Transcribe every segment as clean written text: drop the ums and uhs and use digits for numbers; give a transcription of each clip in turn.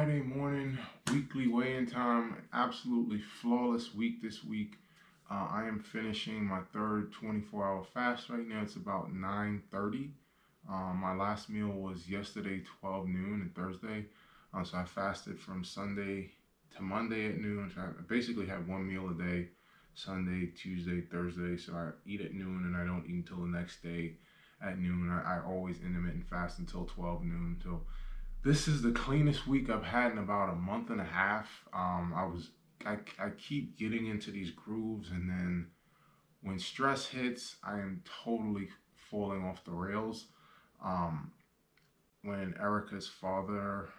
Friday morning, weekly weigh-in time. Absolutely flawless week this week. I am finishing my third 24-hour fast right now. It's about 9:30. My last meal was yesterday, 12 noon and Thursday. So I fasted from Sunday to Monday at noon. So I basically have one meal a day, Sunday, Tuesday, Thursday. So I eat at noon and I don't eat until the next day at noon. I always intermittent fast until 12 noon. So this is the cleanest week I've had in about a month and a half. I keep getting into these grooves, and then when stress hits, I am totally falling off the rails. Um, when Erica's father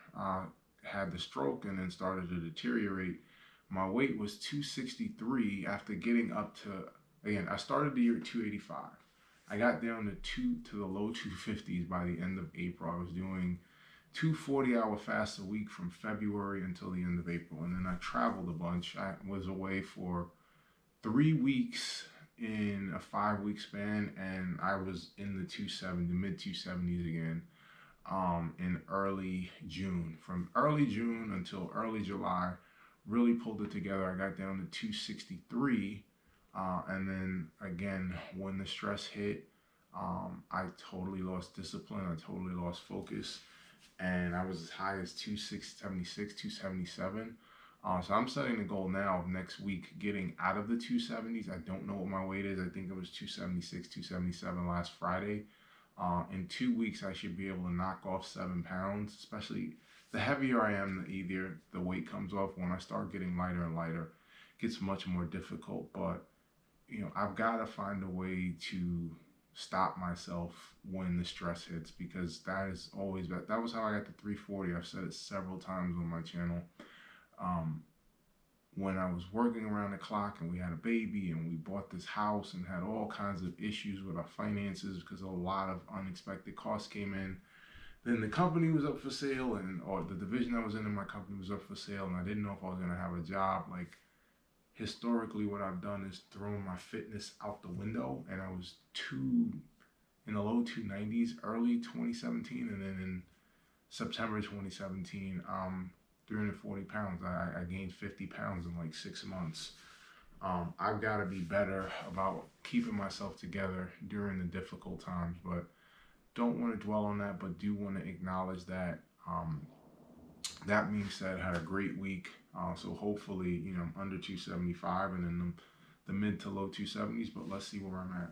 had the stroke and then started to deteriorate, my weight was 263 after getting up to, again, I started the year at 285. I got down to the low 250s by the end of April. I was doing 2 40-hour fasts a week from February until the end of April. And then I traveled a bunch. I was away for 3 weeks in a 5-week span, and I was in the mid 270s again in early June. From early June until early July, really pulled it together. I got down to 263. And then again, when the stress hit, I totally lost discipline. I totally lost focus, and I was as high as 276, 277. So I'm setting the goal now of next week getting out of the 270s. I don't know what my weight is. I think it was 276, 277 last Friday. In 2 weeks, I should be able to knock off 7 pounds, especially the heavier I am, the easier the weight comes off. When I start getting lighter and lighter, it gets much more difficult. But, I've got to find a way to stop myself when the stress hits, because that was how I got to 340. I've said it several times on my channel. When I was working around the clock and we had a baby and we bought this house and had all kinds of issues with our finances because a lot of unexpected costs came in, then the company was up for sale, or the division I was in my company was up for sale, and I didn't know if I was going to have a job. Like, historically, what I've done is thrown my fitness out the window, and I was in the low 290s early 2017, and then in September 2017, 340 pounds. I gained 50 pounds in like 6 months. I've got to be better about keeping myself together during the difficult times, but don't want to dwell on that, but do want to acknowledge that. That being said, I had a great week. So hopefully, I'm under 275 and in the mid to low 270s, but let's see where I'm at.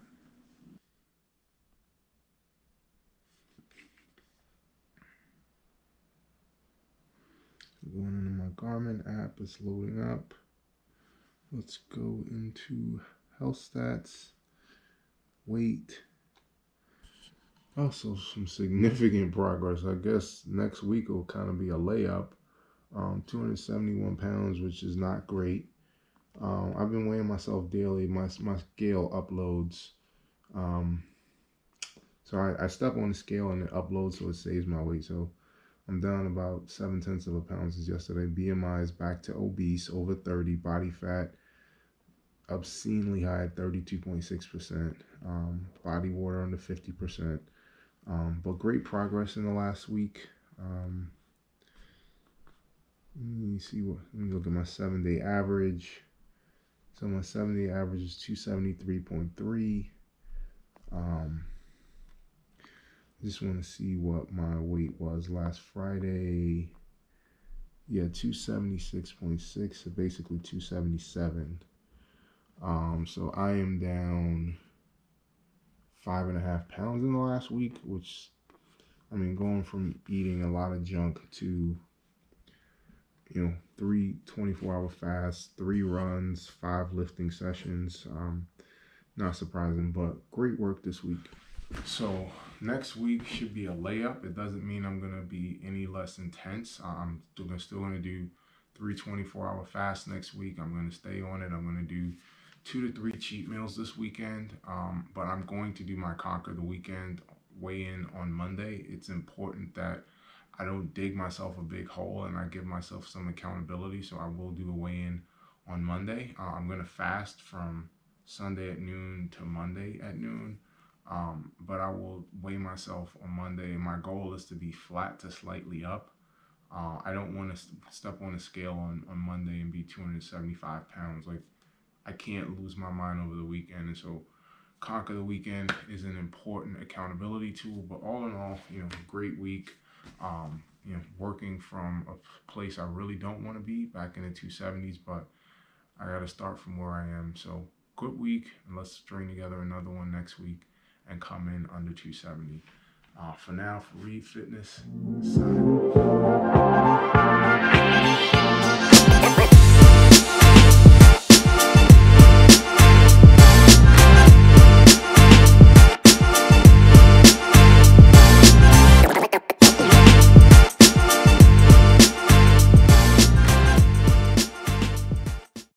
Going into my Garmin app, it's loading up. Let's go into health stats, weight. Also, some significant progress. I guess next week will kind of be a layup. 271 pounds, which is not great. I've been weighing myself daily. My scale uploads. So I step on the scale and it uploads, so it saves my weight. So I'm down about 0.7 of a pound since yesterday. BMI is back to obese, over 30. Body fat obscenely high at 32.6%. Body water under 50%. But great progress in the last week. Let me look at my 7-day average. So my 7-day average is 273.3. Just want to see what my weight was last Friday. Yeah, 276.6, so basically 277. So I am down 5.5 pounds in the last week, which, going from eating a lot of junk to, 3 24-hour fasts, 3 runs, 5 lifting sessions. Not surprising, but great work this week. So next week should be a layup. It doesn't mean I'm going to be any less intense. I'm still going to do 3 24-hour fasts next week. I'm going to stay on it. I'm going to do 2 to 3 cheat meals this weekend. But I'm going to do my Conquer the Weekend weigh-in on Monday. It's important that I don't dig myself a big hole and I give myself some accountability. So I will do a weigh-in on Monday. I'm going to fast from Sunday at noon to Monday at noon. But I will weigh myself on Monday. My goal is to be flat to slightly up. I don't want to step on a scale on Monday and be 275 pounds. Like, I can't lose my mind over the weekend. And so Conquer the Weekend is an important accountability tool. But all in all, great week. Working from a place I really don't want to be, back in the 270s, but I got to start from where I am. So good week, and let's string together another one next week and come in under 270. For now, for Reed Fitness, signing off.